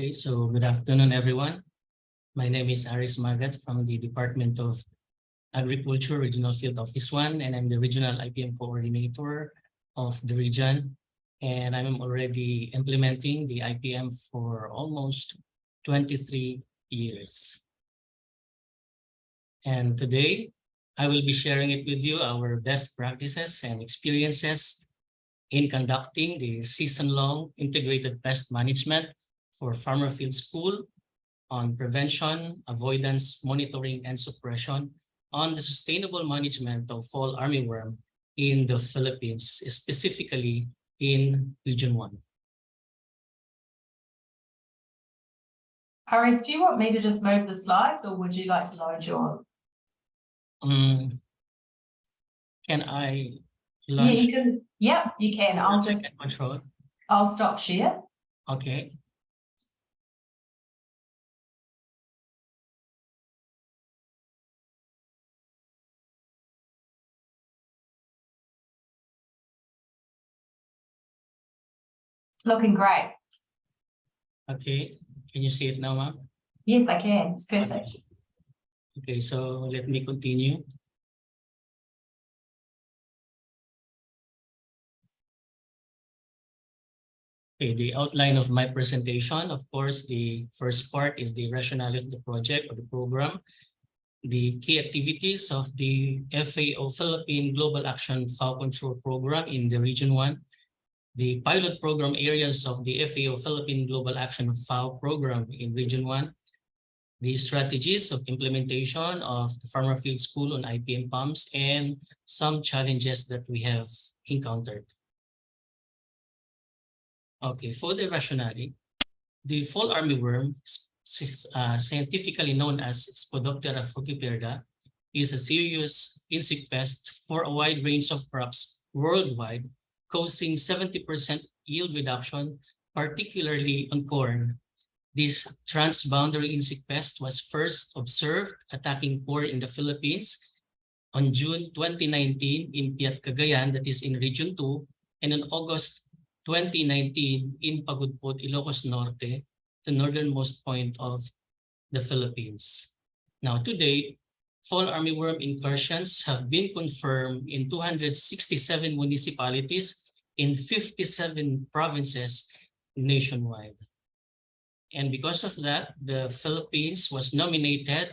Okay, so good afternoon, everyone. My name is Aries Magat from the Department of Agriculture, Regional Field Office 1, and I'm the Regional IPM Coordinator of the region. And I'm already implementing the IPM for almost 23 years. And today, I will be sharing it with you, our best practices and experiences in conducting the season-long integrated pest management for Farmer Field School on prevention, avoidance, monitoring, and suppression on the sustainable management of fall armyworm in the Philippines, specifically in Region 1. Aries, do you want me to just move the slides or would you like to load your? Can I Yeah, launch? you can. Yeah, you can. I'll stop share. Okay. It's looking great. Okay. Can you see it now, ma'am? Yes, I can. It's perfect. Okay, so let me continue. Okay, the outline of my presentation, of course, the first part is the rationale of the project or the program, the key activities of the FAO Philippine Global Action Fowl Control Program in the Region 1, the pilot program areas of the FAO Philippine Global Action Fowl Program in Region 1, the strategies of implementation of the Farmer Field School on IPM PAMS, and some challenges that we have encountered. Okay, for the rationale, the fall armyworm, scientifically known as Spodoptera frugiperda, is a serious insect pest for a wide range of crops worldwide, causing 70% yield reduction, particularly on corn. This transboundary insect pest was first observed attacking corn in the Philippines on June 2019 in Piat Cagayan, that is in Region 2, and on August 2019 in Pagudpod, Ilocos Norte, the northernmost point of the Philippines. Now, to date, fall armyworm incursions have been confirmed in 267 municipalities in 57 provinces nationwide. And because of that, the Philippines was nominated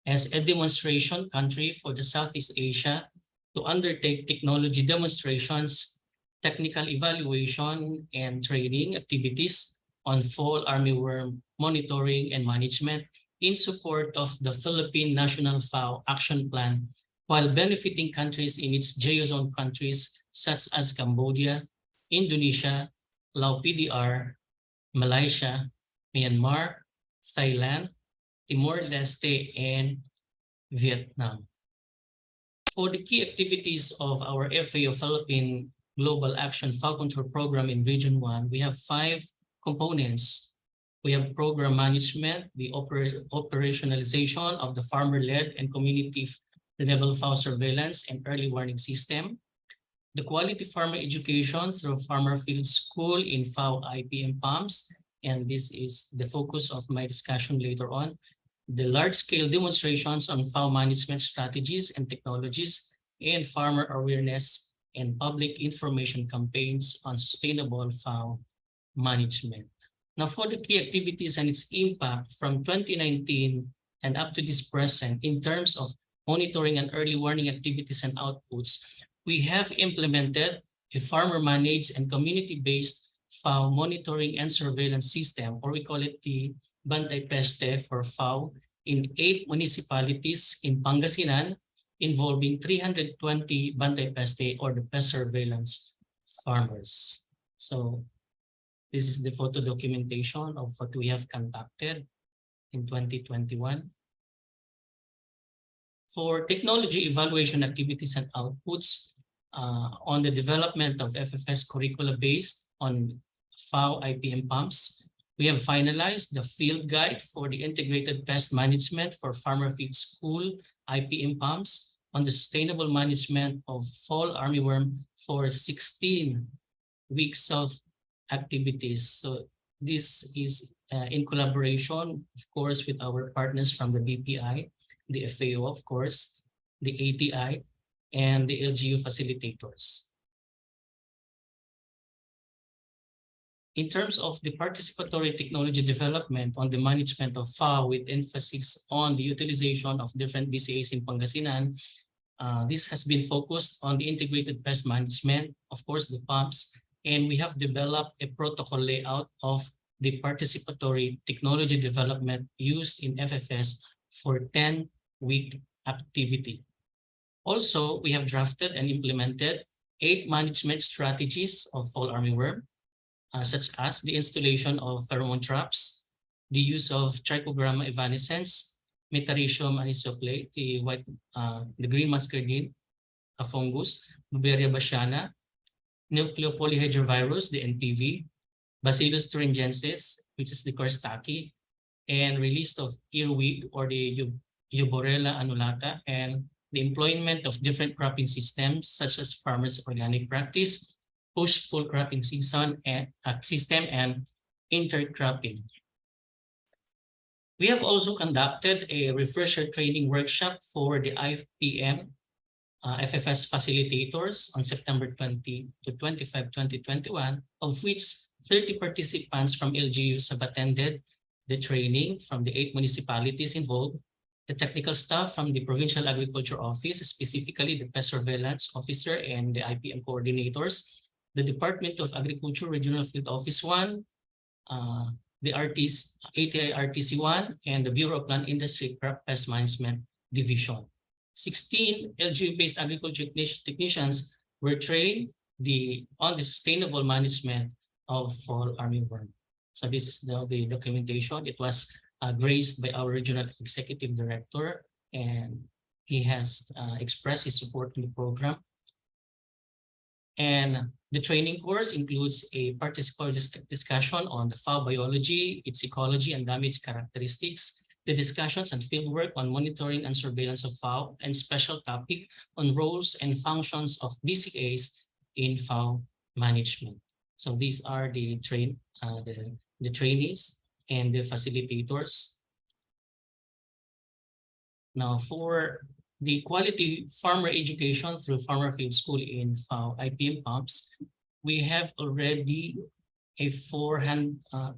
as a demonstration country for the Southeast Asia to undertake technology demonstrations, technical evaluation, and training activities on fall armyworm monitoring and management in support of the Philippine National Fowl Action Plan, while benefiting countries in its geozone countries such as Cambodia, Indonesia, Laos PDR, Malaysia, Myanmar, Thailand, Timor-Leste, and Vietnam. For the key activities of our FAO Philippine Global Action Fowl Control Program in Region 1, we have 5 components. We have program management, the operationalization of the farmer-led and community-level fowl surveillance and early warning system, the quality farmer education through Farmer Field School in fowl IPM PAMS, and this is the focus of my discussion later on, the large-scale demonstrations on fowl management strategies and technologies, and farmer awareness and public information campaigns on sustainable fowl management. Now, for the key activities and its impact from 2019 and up to this present in terms of monitoring and early warning activities and outputs, we have implemented a farmer-managed and community-based fowl monitoring and surveillance system, or we call it the Bantay Peste for fowl, in 8 municipalities in Pangasinan, involving 320 Bantay Peste or the pest surveillance farmers. So this is the photo documentation of what we have conducted in 2021. For technology evaluation activities and outputs, on the development of FFS curricula based on fowl IPM PAMS, we have finalized the field guide for the integrated pest management for Farmer Field School IPM PAMS on the sustainable management of fall armyworm for 16 weeks of activities. So this is in collaboration, of course, with our partners from the BPI, the FAO, of course, the ATI, and the LGU facilitators. In terms of the participatory technology development on the management of FAO with emphasis on the utilization of different BCAs in Pangasinan, this has been focused on the integrated pest management, of course, the PAMS, and we have developed a protocol layout of the participatory technology development used in FFS for 10-week activity. Also, we have drafted and implemented 8 management strategies of fall armyworm, such as the installation of pheromone traps, the use of trichogramma evanescens, Metarhizium anisople, the green muscardine, a fungus, Buberia bassiana, nucleopolyhedrovirus, the NPV, Bacillus thuringiensis, which is the Korstaki, and release of earwig or the Euborella annulata, and the employment of different cropping systems such as farmers' organic practice, push-pull cropping system, and intercropping. We have also conducted a refresher training workshop for the IPM FFS facilitators on September 20 to 25, 2021, of which 30 participants from LGUs have attended the training from the 8 municipalities involved, the technical staff from the Provincial Agriculture Office, specifically the Pest Surveillance Officer and the IPM coordinators, the Department of Agriculture Regional Field Office 1, the ATI RTC 1, and the Bureau of Land Industry Crop Pest Management Division. 16 LGU-based agriculture technicians were trained on the sustainable management of fall armyworm. So this is the documentation. It was graced by our regional executive director, and he has expressed his support to the program. And the training course includes a participatory discussion on the fowl biology, its ecology, and damage characteristics, the discussions and fieldwork on monitoring and surveillance of fowl, and special topic on roles and functions of BCAs in fowl management. So these are the trainees and the facilitators. Now, for the quality farmer education through Farmer Field School in FAO IPM PAMS, we have already a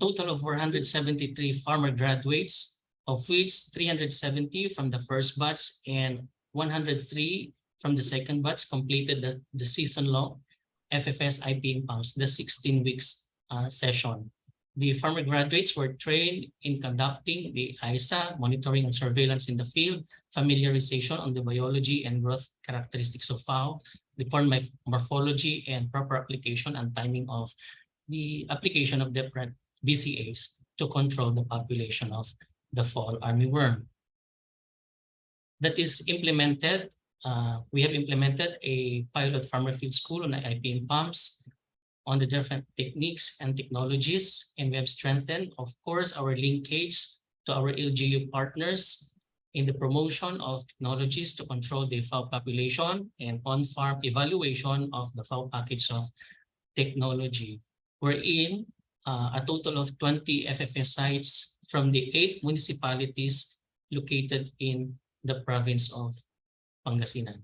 total of 473 farmer graduates, of which 370 from the first batch and 103 from the second batch completed the season-long FFS IPM PAMS, the 16 weeks session. The farmer graduates were trained in conducting the ISA, monitoring and surveillance in the field, familiarization on the biology and growth characteristics of fowl, the corn morphology, and proper application and timing of the application of different BCAs to control the population of the fall armyworm. That is implemented. We have implemented a pilot farmer field school on the IPM PAMS on the different techniques and technologies, and we have strengthened, of course, our linkage to our LGU partners in the promotion of technologies to control the fowl population and on-farm evaluation of the fowl package of technology. We're in a total of 20 FFS sites from the 8 municipalities located in the province of Pangasinan.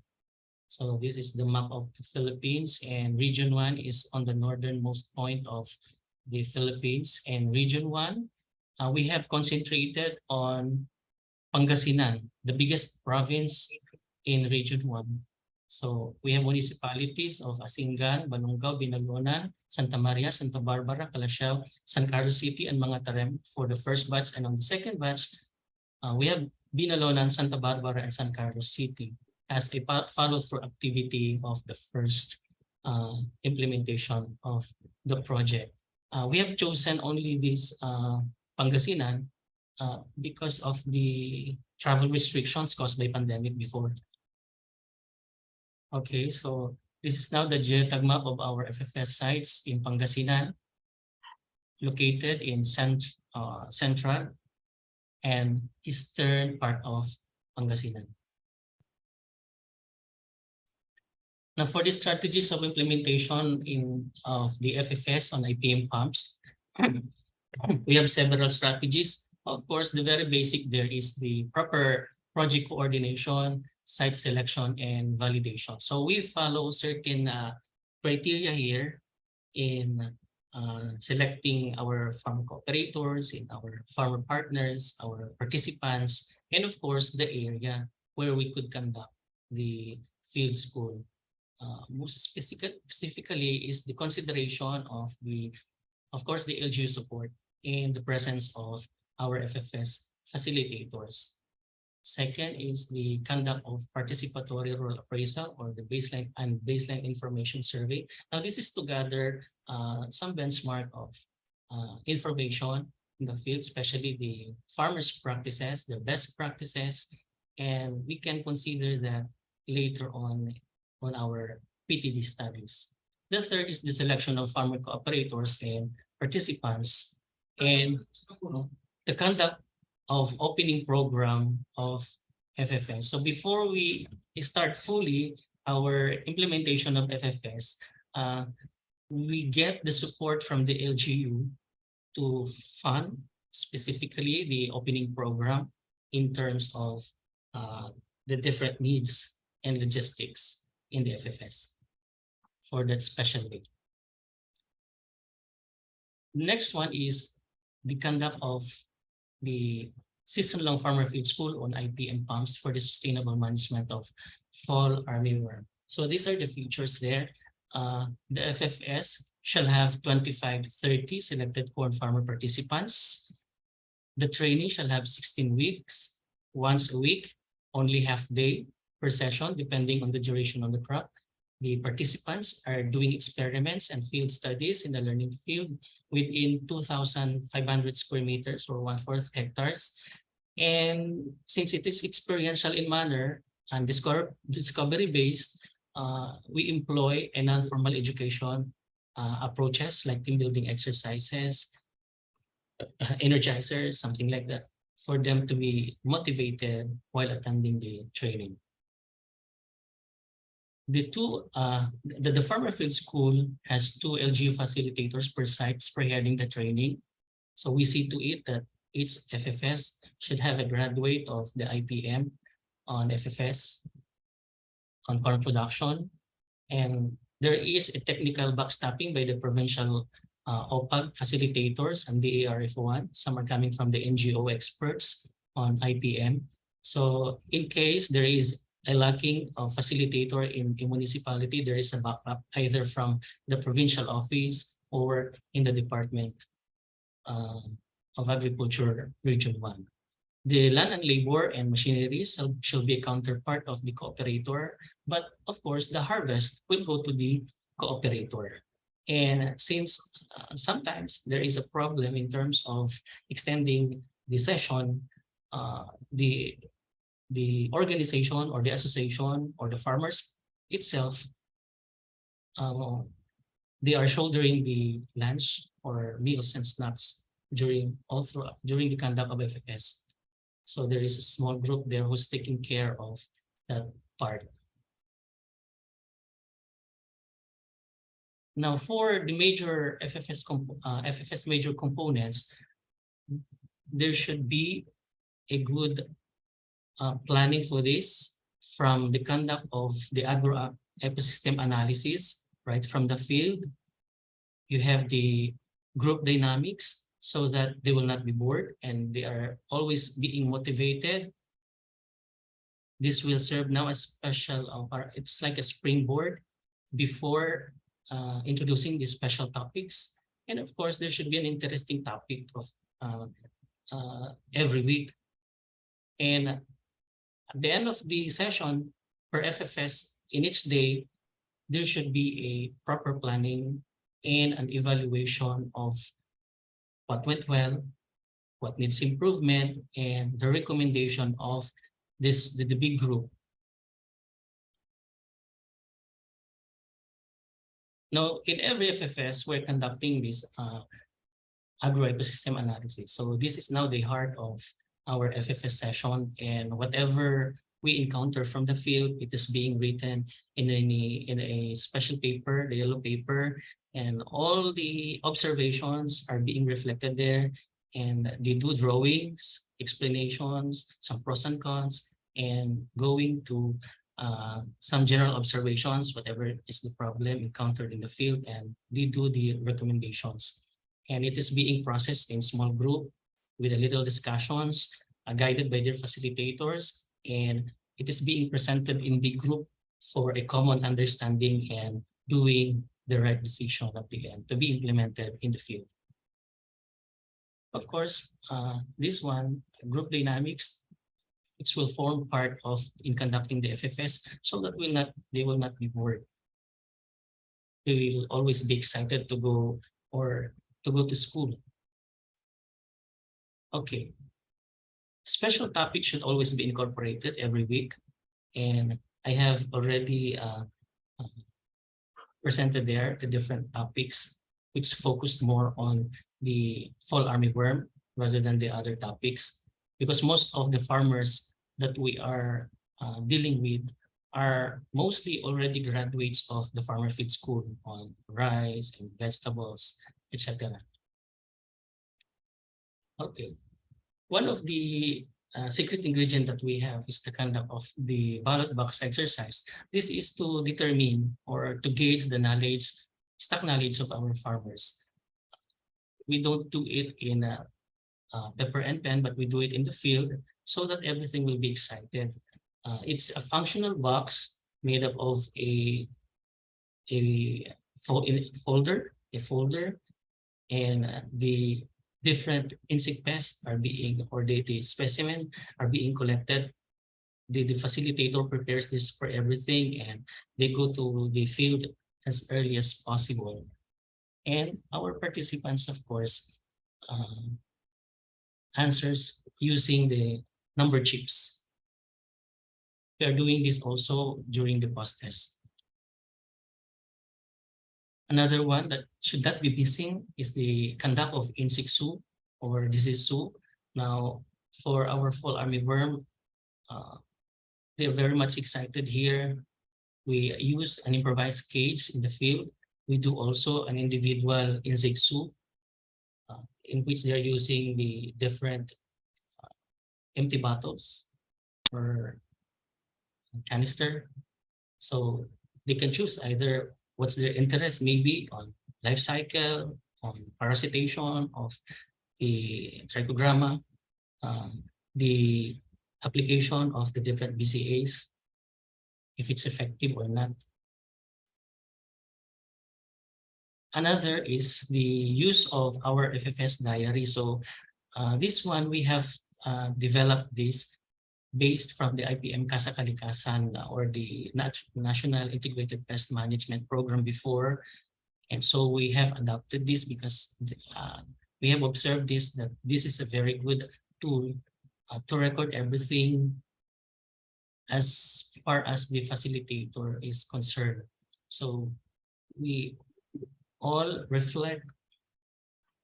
So this is the map of the Philippines, and Region 1 is on the northernmost point of the Philippines. And Region 1, we have concentrated on Pangasinan, the biggest province in Region 1. So we have municipalities of Asingan, Balongao, Binalonan, Santa Maria, Santa Barbara, Calasiao, San Carlos City, and Mangatarem for the first batch. And on the second batch, we have Binalonan, Santa Barbara, and San Carlos City as a follow-through activity of the first implementation of the project. We have chosen only this Pangasinan because of the travel restrictions caused by pandemic before. Okay, so this is now the geotag map of our FFS sites in Pangasinan, located in central and eastern part of Pangasinan. Now, for the strategies of implementation of the FFS on IPM PAMS, We have several strategies. Of course, the very basic there is the proper project coordination, site selection, and validation. So we follow certain criteria here in selecting our farm cooperators, in our farmer partners, our participants, and of course, the area where we could conduct the field school. Most specifically is the consideration of course, the LGU support in the presence of our FFS facilitators. Second is the conduct of participatory role appraisal or the baseline information survey. Now, this is to gather some benchmark of information in the field, especially the farmers' practices, the best practices, and we can consider that later on our PTD studies. The third is the selection of farmer cooperators and participants, and the conduct of opening program of FFS. So before we start fully our implementation of FFS, we get the support from the LGU to fund specifically the opening program in terms of the different needs and logistics in the FFS for that specialty. Next one is the conduct of the season-long farmer field school on IPM-PAMS for the sustainable management of fall armyworm. So these are the features there. The FFS shall have 25-30 selected corn farmer participants. The training shall have 16 weeks, once a week, only half day per session, depending on the duration of the crop. The participants are doing experiments and field studies in the learning field within 2,500 square meters or 1/4 hectares. And since it is experiential in manner and discovery-based, we employ a non-formal education approaches like team building exercises, energizers, something like that, for them to be motivated while attending the training. The farmer field school has 2 LGU facilitators per site spearheading the training. So we see to it that each FFS should have a graduate of the IPM on FFS, on corn production, and there is a technical backstopping by the provincial OPAG facilitators and the ARF1. Some are coming from the NGO experts on IPM. So in case there is a lacking of facilitator in a municipality, there is a backup either from the provincial office or in the Department of Agriculture Region 1. The land and labor and machinery shall be a counterpart of the cooperator, but of course the harvest will go to the cooperator. And since sometimes there is a problem in terms of extending the session, the organization or the association or the farmers itself, they are shouldering the lunch or meals and snacks during the conduct of FFS. So there is a small group there who's taking care of that part. Now for the major FFS major components, there should be a good planning for this from the conduct of the agro ecosystem analysis, right from the field. You have the group dynamics so that they will not be bored and they are always being motivated. This will serve now as special, it's like a springboard before introducing the special topics. And of course, there should be an interesting topic of every week. And at the end of the session per FFS in each day, there should be a proper planning and an evaluation of what went well, what needs improvement, and the recommendation of the big group. Now, in every FFS, we're conducting this agro-ecosystem analysis. So this is now the heart of our FFS session, and whatever we encounter from the field. It is being written in a special paper, the yellow paper, and all the observations are being reflected there. And they do drawings, explanations, some pros and cons, and going to some general observations, whatever is the problem encountered in the field, and they do the recommendations. And it is being processed in small group with a little discussions, guided by their facilitators, and it is being presented in the group for a common understanding and doing the right decision at the end to be implemented in the field. Of course, this one, group dynamics, it will form part of in conducting the FFS, so that they will not be bored. They will always be excited to go to school. Okay. Special topics should always be incorporated every week, and I have already presented there the different topics which focused more on the fall armyworm rather than the other topics, because most of the farmers that we are dealing with are mostly already graduates of the farmer feed school on rice and vegetables, etc. Okay. One of the secret ingredient that we have is the conduct of the ballot box exercise. This is to determine or to gauge the knowledge, stock knowledge of our farmers. We don't do it in a paper and pen, but we do it in the field so that everything will be excited. It's a functional box made up of a folder, and the different insect pests are being, or the specimen are being collected. The facilitator prepares this for everything, and they go to the field as early as possible. And our participants, of course, answers using the number chips. We are doing this also during the post-test. Another one that should not be missing is the conduct of insect zoo or disease zoo. Now, for our fall armyworm, they're very much excited here. We use an improvised cage in the field. We do also an individual insect zoo in which they're using the different empty bottles or canister. So they can choose either what's their interest, maybe on life cycle, on parasitation of the trichogramma, the application of the different BCAs, if it's effective or not. Another is the use of our FFS diary. So this one, we have developed this based from the IPM Kasakalikasan or the National Integrated Pest Management program before. And so we have adopted this because we have observed this, that this is a very good tool to record everything as far as the facilitator is concerned. So we all reflect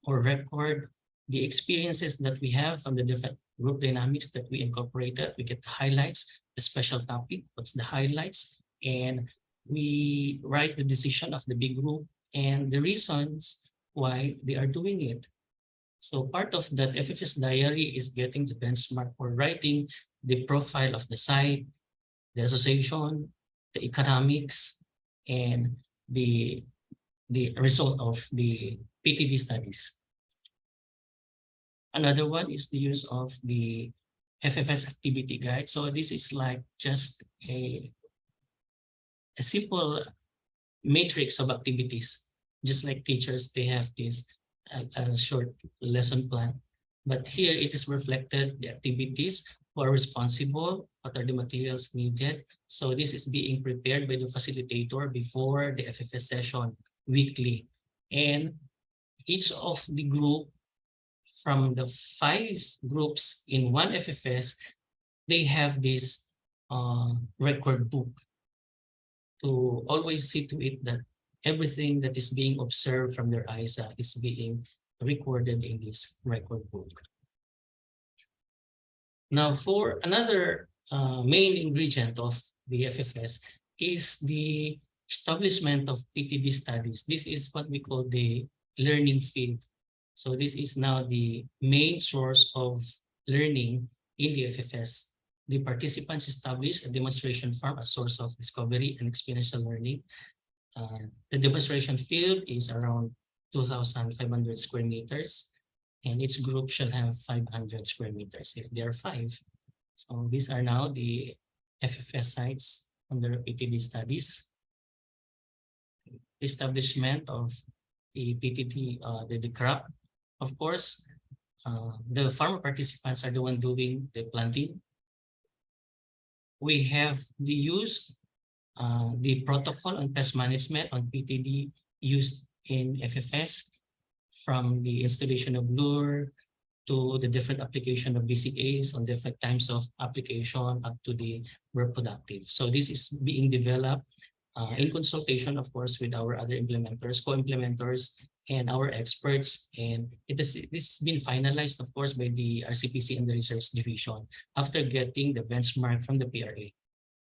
or record the experiences that we have from the different group dynamics that we incorporated. We get the highlights, the special topic, what's the highlights, and we write the decision of the big group and the reasons why they are doing it. So part of that FFS diary is getting the benchmark or writing the profile of the site, the association, the economics, and the result of the PTD studies. Another one is the use of the FFS activity guide. So this is like just a simple matrix of activities. Just like teachers, they have this a short lesson plan. But here it is reflected the activities who are responsible, what are the materials needed. So this is being prepared by the facilitator before the FFS session weekly. And each of the group, from the 5 groups in one FFS, they have this record book to always see to it that everything that is being observed from their eyes is being recorded in this record book. Now, for another main ingredient of the FFS is the establishment of PTD studies. This is what we call the learning field. So this is now the main source of learning in the FFS. The participants establish a demonstration farm, a source of discovery and experiential learning. The demonstration field is around 2,500 square meters, and each group shall have 500 square meters if there are 5. So these are now the FFS sites under PTD studies. Establishment of the PTD, the crop. Of course, the farmer participants are the one doing the planting. We have the use, the protocol on pest management on PTD used in FFS, from the installation of lure to the different application of BCAs on different times of application up to the reproductive. So this is being developed in consultation, of course, with our other implementers, co-implementers, and our experts. And this has been finalized, of course, by the RCPC and the research division after getting the benchmark from the PRA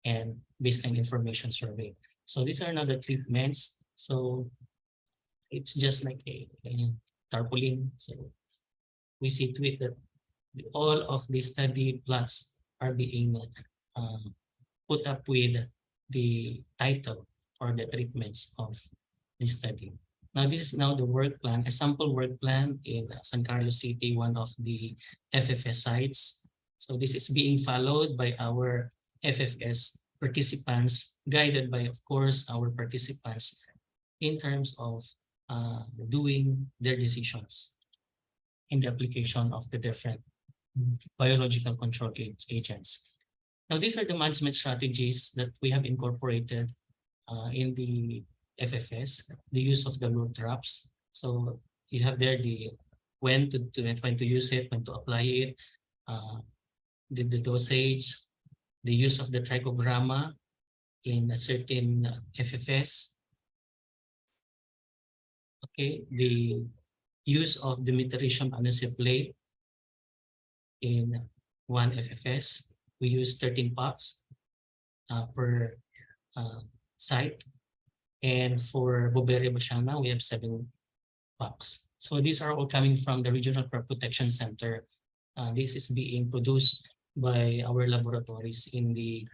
and baseline information survey. So these are now the treatments. So it's just like a tarpaulin. So we see to it that all of the study plots are being put up with the title or the treatments of the study. Now, this is now the work plan, a sample work plan in San Carlos City, one of the FFS sites. So this is being followed by our FFS participants, guided by, of course, our participants in terms of doing their decisions in the application of the different biological control agents. Now, these are the management strategies that we have incorporated in the FFS, the use of the lure traps. So you have there the when to use it, when to apply it, the dosage, the use of the trichogramma in a certain FFS. Okay, the use of the metarhizium anisoplay in one FFS. We use 13 pots per site. And for Boberia Bashana, we have 7 pots. So these are all coming from the Regional Crop Protection Center. This is being produced by our laboratories in the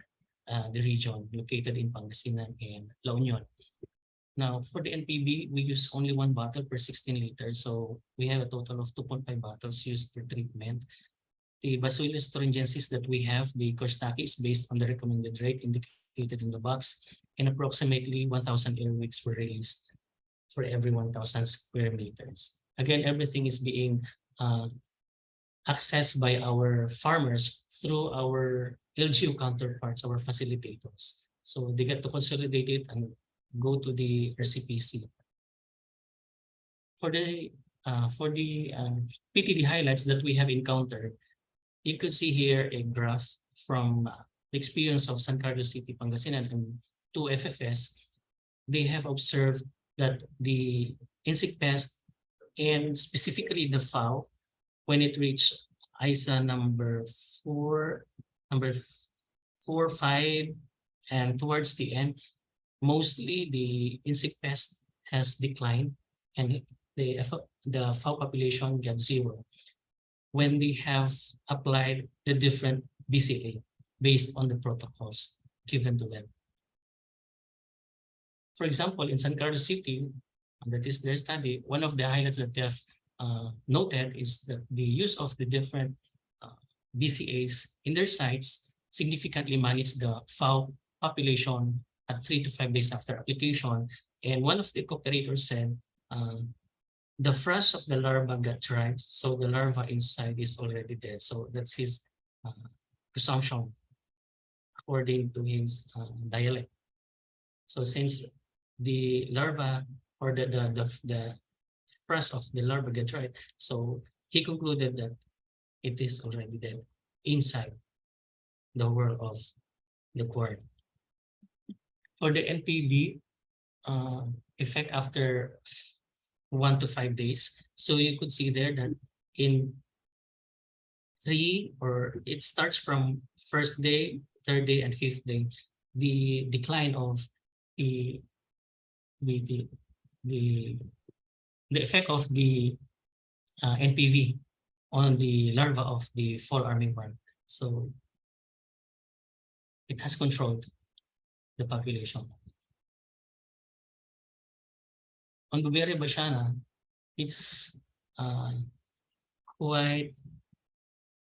region located in Pangasinan and La Union. Now, for the NPB, we use only 1 bottle per 16 liters. So we have a total of 2.5 bottles used per treatment. The Bacillus thuringiensis that we have, the Kostaki, is based on the recommended rate indicated in the box, and approximately 1,000 airwicks were released for every 1,000 square meters. Again, everything is being accessed by our farmers through our LGU counterparts, our facilitators. So they get to consolidate it and go to the RCPC. For the PTD highlights that we have encountered, you could see here a graph from the experience of San Carlos City, Pangasinan, and 2 FFS. They have observed that the insect pest, and specifically the fowl, when it reached ISA number 4, 5, and towards the end, mostly the insect pest has declined and the fowl population got 0 when they have applied the different BCA based on the protocols given to them. For example, in San Carlos City, that is their study, one of the highlights that they have noted is that the use of the different BCAs in their sites significantly managed the fowl population at 3 to 5 days after application. And one of the co-operators said the flush of the larva got dried, so the larva inside is already dead. So that's his presumption according to his dialect. So since the larva or the flush of the larva got dried, so he concluded that it is already dead inside the world of the corn. For the NPB effect after 1 to 5 days, so you could see there that in it starts from first day, third day, and fifth day, the decline of the the the the, the effect of the NPV on the larva of the fall armyworm. So it has controlled the population. On Buberi Bashana, it's quite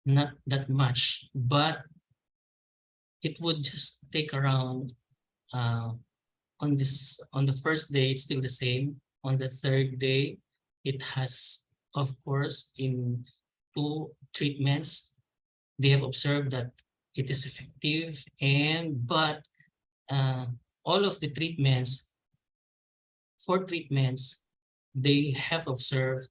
not that much, but it would just take around on the first day it's still the same. On the third day, it has, of course, in 2 treatments, they have observed that it is effective, but all of the treatments, 4 treatments, they have observed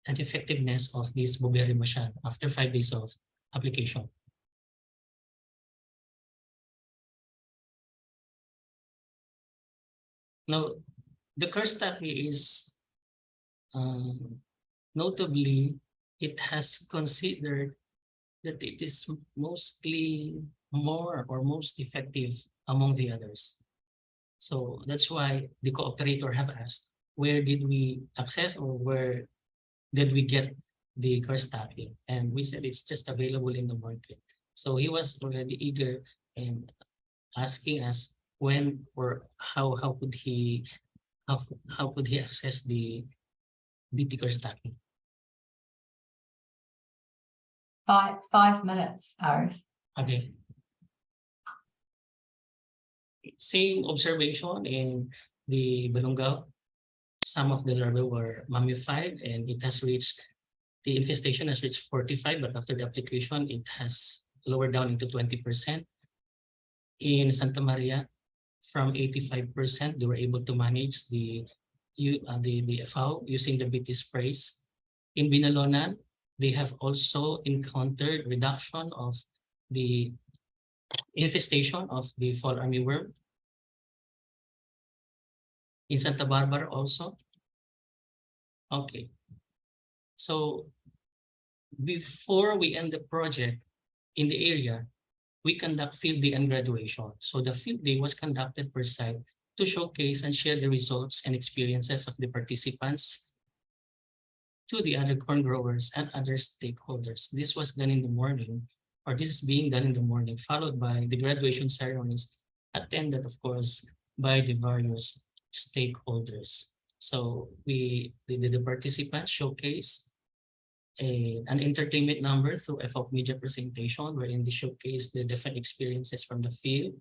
an effectiveness of this Buberi Bashan after 5 days of application. Now, the curse study is notably, it has considered that it is mostly more or most effective among the others. So that's why the cooperator have asked, where did we access or where did we get the curse study? And we said it's just available in the market. So he was already eager and asking us when or how could he access the BT curse study. 5 minutes, Aries. Okay. Same observation in the Balungaw. Some of the larvae were mummified and it has reached, the infestation has reached 45, but after the application, it has lowered down into 20%. In Santa Maria, from 85%, they were able to manage the FAO using the BT sprays. In Binalonan, they have also encountered reduction of the infestation of the fall armyworm. In Santa Barbara also. Okay. So before we end the project in the area, we conduct field day and graduation. So the field day was conducted per site to showcase and share the results and experiences of the participants to the other corn growers and other stakeholders. This was done in the morning, or this is being done in the morning, followed by the graduation ceremonies, attended, of course, by the various stakeholders. So the participants showcase an entertainment number through FF media presentation, wherein they showcase the different experiences from the field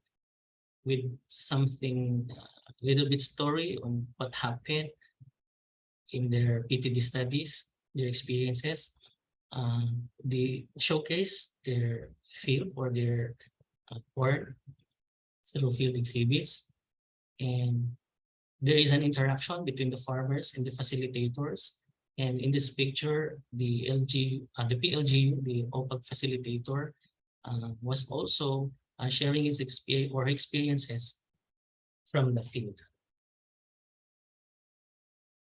with something, a little bit story on what happened in their PTD studies, their experiences. They showcase their field or their work through field exhibits. And there is an interaction between the farmers and the facilitators. And in this picture, the PLGU, the OPAG facilitator, was also sharing his experience or experiences from the field.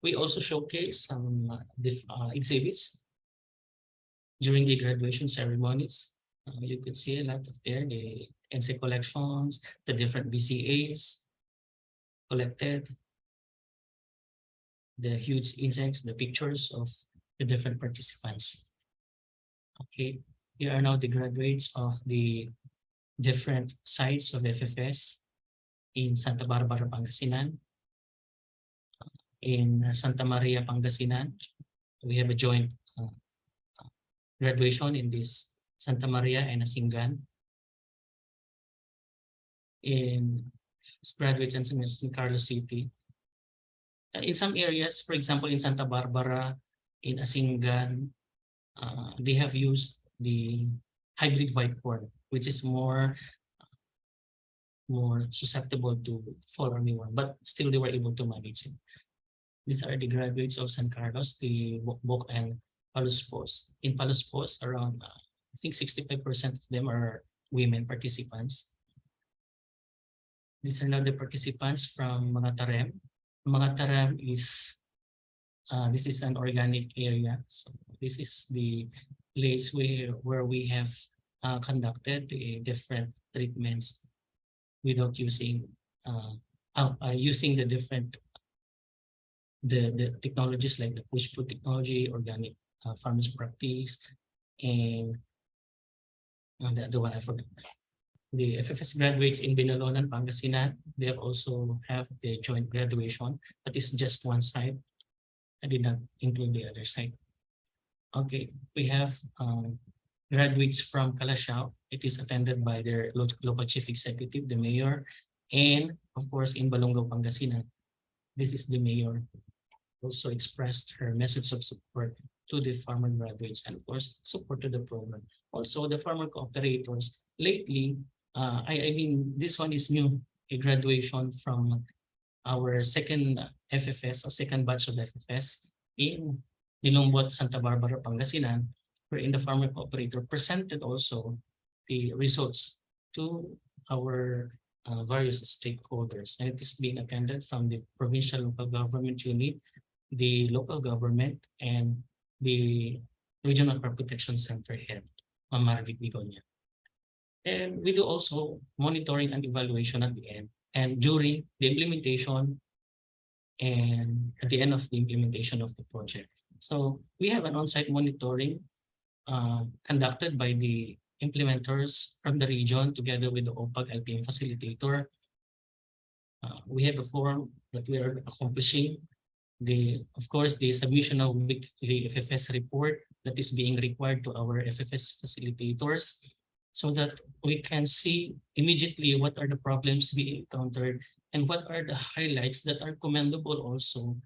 We also showcase some exhibits during the graduation ceremonies. You could see a lot of there, the NC collections, the different BCAs collected, the huge insects, the pictures of the different participants. Okay, here are now the graduates of the different sites of FFS in Santa Barbara, Pangasinan. In Santa Maria, Pangasinan, we have a joint graduation in this Santa Maria and Asingan. In graduates in San Carlos City. In some areas, for example, in Santa Barbara, in Asingan, they have used the hybrid white corn, which is more susceptible to fall armyworm, but still they were able to manage it. These are the graduates of San Carlos, the Bokbok and Palos Post. In Palos Post, around, I think 65% of them are women participants. These are now the participants from Mangatarem. Mangatarem is, this is an organic area. So this is the place where we have conducted the different treatments without using using the different the technologies like the push-pull technology, organic farmers practice, and the one I forgot. The FFS graduates in Binalonan, Pangasinan, they have also have the joint graduation, but it's just one side. I did not include the other side. Okay, we have graduates from Calasiao. It is attended by their local chief executive, the mayor, and of course in Balongaw, Pangasinan. This is the mayor also expressed her message of support to the farmer graduates and of course support to the program. Also the farmer cooperators lately, I mean this one is new, a graduation from our second FFS or second batch of FFS in Nilombot, Santa Barbara, Pangasinan, wherein the farmer cooperator presented also the results to our various stakeholders, and it is being attended from the provincial local government unit, the local government, and the Regional Crop Protection Center head, Marvic Bigonia. And we do also monitoring and evaluation at the end and during the implementation and at the end of the implementation of the project. So we have an on-site monitoring conducted by the implementers from the region together with the OPAG IPM facilitator. We have a forum that we are accomplishing. Of course, the submission of weekly FFS report that is being required to our FFS facilitators so that we can see immediately what are the problems we encountered and what are the highlights that are commendable also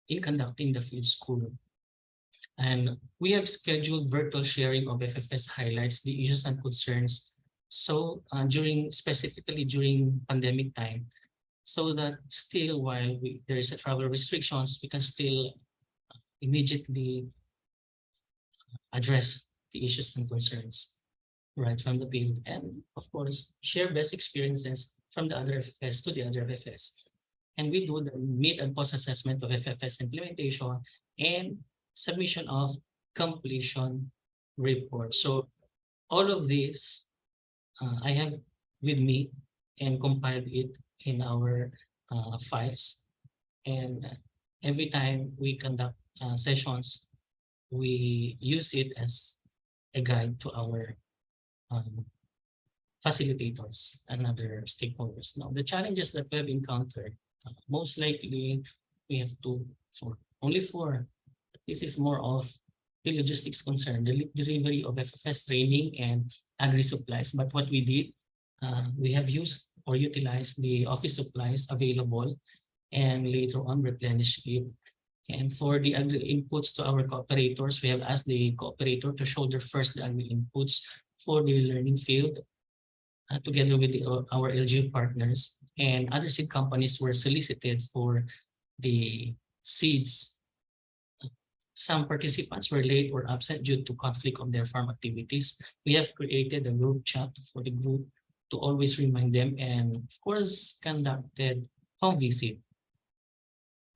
in conducting the field school. And we have scheduled virtual sharing of FFS highlights, the issues and concerns. So specifically during pandemic time, so that still while there is a travel restrictions, we can still immediately address the issues and concerns right from the field, and of course share best experiences from the other FFS to the other FFS. And we do the mid and post assessment of FFS implementation and submission of completion report. So all of this I have with me and compiled it in our files, and every time we conduct sessions, we use it as a guide to our facilitators and other stakeholders. Now, the challenges that we have encountered, most likely we have only four. This is more of the logistics concern, the delivery of FFS training and agri supplies. But what we did, we have used or utilized the office supplies available and later on replenished it. And for the agri inputs to our cooperators, we have asked the cooperator to shoulder first the agri inputs for the learning field together with our LGU partners, and other seed companies were solicited for the seeds. Some participants were late or absent due to conflict of their farm activities. We have created a group chat for the group to always remind them, and of course conducted home visit.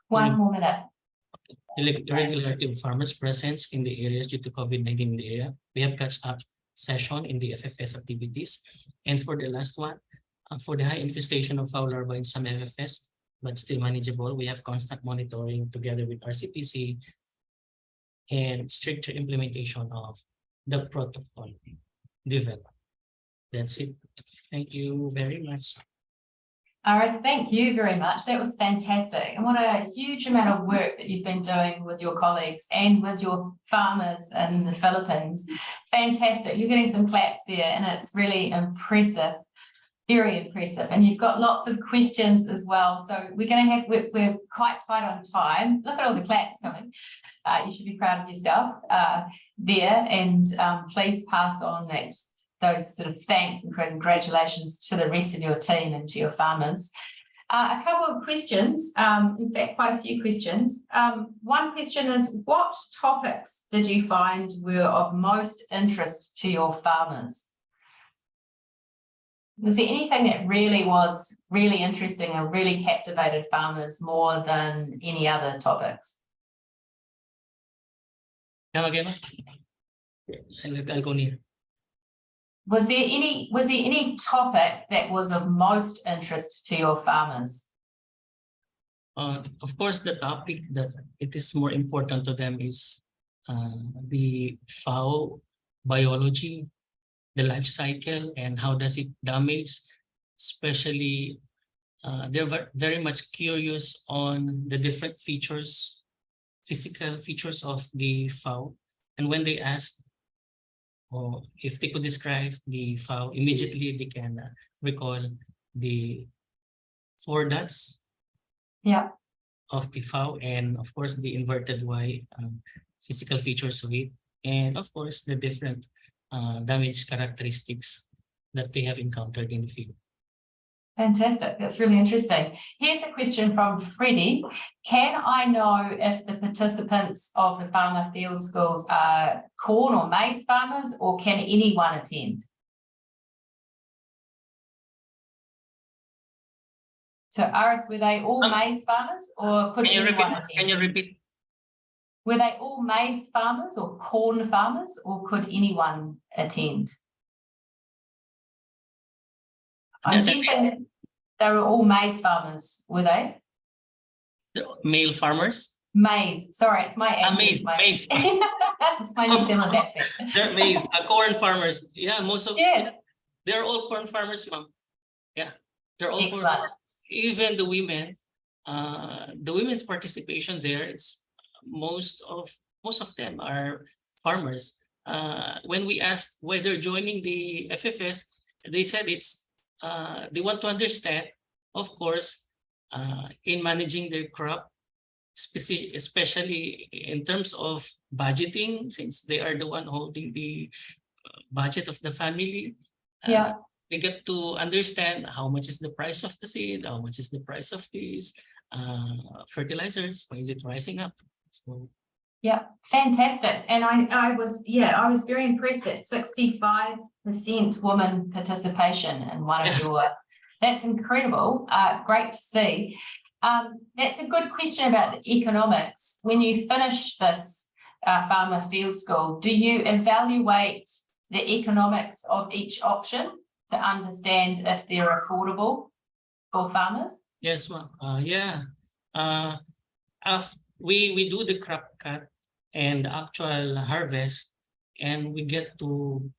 1 more minute. Irregularity of farmers' presence in the areas due to COVID-19 in the area. We have catch-up session in the FFS activities. And for the last one, for the high infestation of foul larvae in some FFS, but still manageable, we have constant monitoring together with RCPC and stricter implementation of the protocol developed. That's it. Thank you very much. Aries, thank you very much. That was fantastic. And what a huge amount of work that you've been doing with your colleagues and with your farmers in the Philippines. Fantastic. You're getting some claps there, and it's really impressive. Very impressive. And you've got lots of questions as well. So we're going to have, we're quite tight on time. Look at all the claps coming. You should be proud of yourself there. And please pass on those sort of thanks and congratulations to the rest of your team and to your farmers. A couple of questions, in fact, quite a few questions. One question is, what topics did you find were of most interest to your farmers? Was there anything that was really interesting and really captivated farmers more than any other topics? Come again? I'll go near. Was there any topic that was of most interest to your farmers? Of course, the topic that it is more important to them is the fowl biology, the life cycle, and how does it damage. Especially, they're very much curious on the different features, physical features of the fowl. And when they ask, or if they could describe the fowl, immediately they can recall the 4 dots Yeah, of the fowl, and of course the inverted Y physical features of it, and of course the different damage characteristics that they have encountered in the field. fantastic. That's really interesting. Here's a question from Freddie. Can I know if the participants of the farmer field schools are corn or maize farmers, or can anyone attend? So Aris, were they all maize farmers, or could anyone attend? Can you repeat? Were they all maize farmers or corn farmers, or could anyone attend? I'm guessing they were all maize farmers, were they? Male farmers? Maize. Sorry, it's my accent. Maize. It's my New Zealand accent. They're maize. Corn farmers. Yeah, most of they're all corn farmers, ma'am. Yeah, they're all corn farmers. Even the women's participation there, it's most of them are farmers. When we asked why they're joining the FFS, they said it's they want to understand, of course, in managing their crop, especially in terms of budgeting, since they are the one holding the budget of the family. They get to understand how much is the price of the seed, how much is the price of these fertilizers, why is it rising up? So yeah, fantastic. And I was very impressed that 65% woman participation in one of your, that's incredible. Great to see. That's a good question about the economics. When you finish this farmer field school, do you evaluate the economics of each option to understand if they're affordable for farmers? Yes, ma'am. We do the crop cut and actual harvest, and we get to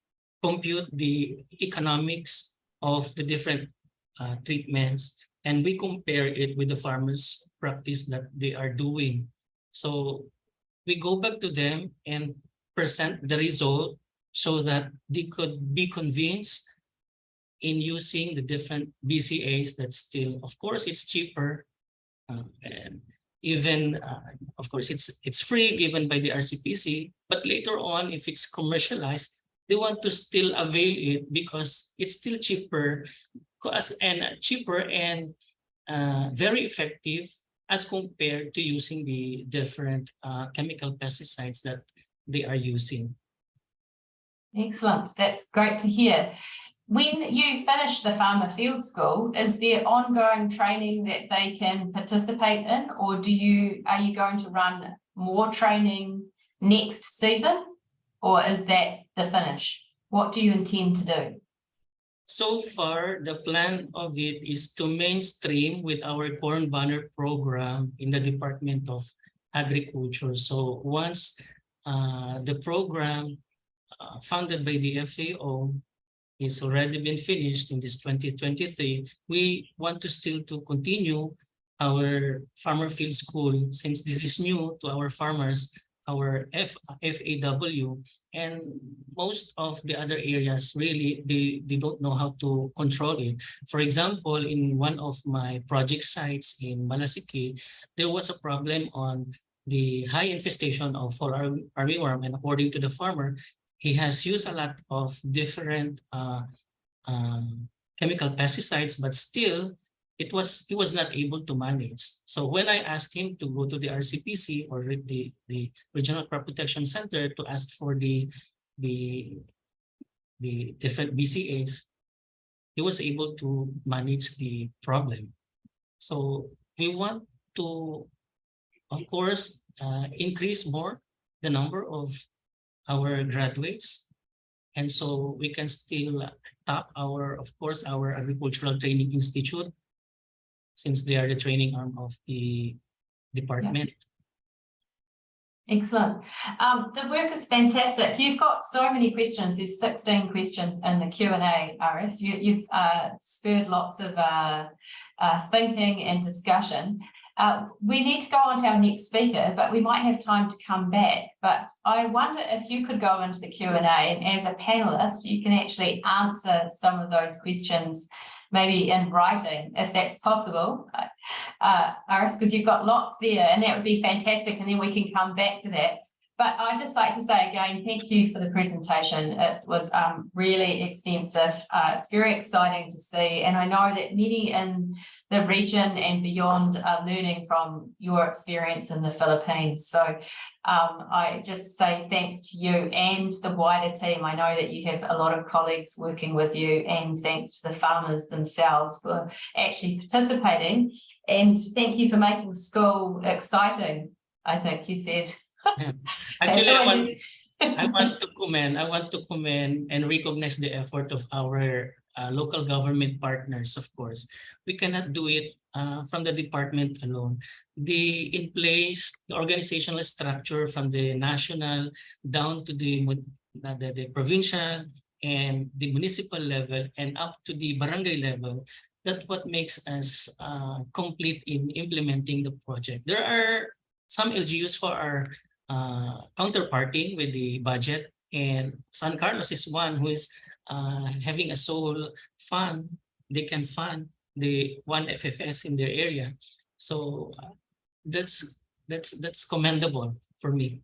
compute the economics of the different treatments, and we compare it with the farmers' practice that they are doing. So we go back to them and present the result so that they could be convinced in using the different BCAs that still, of course, it's cheaper, and even, of course, it's free given by the RCPC, but later on, if it's commercialized, they want to still avail it because it's still cheaper and very effective as compared to using the different chemical pesticides that they are using. Excellent. That's great to hear. When you finish the farmer field school, is there ongoing training that they can participate in, or are you going to run more training next season, or is that the finish? What do you intend to do? So far, the plan of it is to mainstream with our Corn Banner program in the Department of Agriculture. So once the program funded by the FAO is already been finished in this 2023, we want to still to continue our farmer field school, since this is new to our farmers, our FAW, and most of the other areas really they don't know how to control it. For example, in one of my project sites in Malasiki, there was a problem on the high infestation of fall armyworm, and according to the farmer, he has used a lot of different chemical pesticides, but still he was not able to manage. So when I asked him to go to the RCPC or the Regional Crop Protection Center to ask for the different BCAs, he was able to manage the problem. So we want to, of course, increase more the number of our graduates. And so we can still tap of course, our agricultural training institute, since they are the training arm of the department. Excellent. The work is fantastic. You've got so many questions. There's 16 questions in the Q&A, Aris. You've spurred lots of thinking and discussion. We need to go on to our next speaker, but we might have time to come back. But I wonder if you could go into the Q&A, and as a panelist, you can actually answer some of those questions, maybe in writing, if that's possible, Aris, because you've got lots there, and that would be fantastic, and then we can come back to that. But I'd just like to say again, thank you for the presentation. It was really extensive. It's very exciting to see, and I know that many in the region and beyond are learning from your experience in the Philippines. So I just say thanks to you and the wider team. I know that you have a lot of colleagues working with you, and thanks to the farmers themselves for actually participating. And thank you for making school exciting, I think you said. Yeah. Actually, I want to commend and recognize the effort of our local government partners. Of course, we cannot do it from the department alone. The organizational structure from the national down to the provincial and the municipal level and up to the barangay level. That's what makes us complete in implementing the project. There are some LGUs who are counterparting with the budget, and San Carlos is one who is having a sole fund. They can fund the one FFS in their area, so that's commendable for me.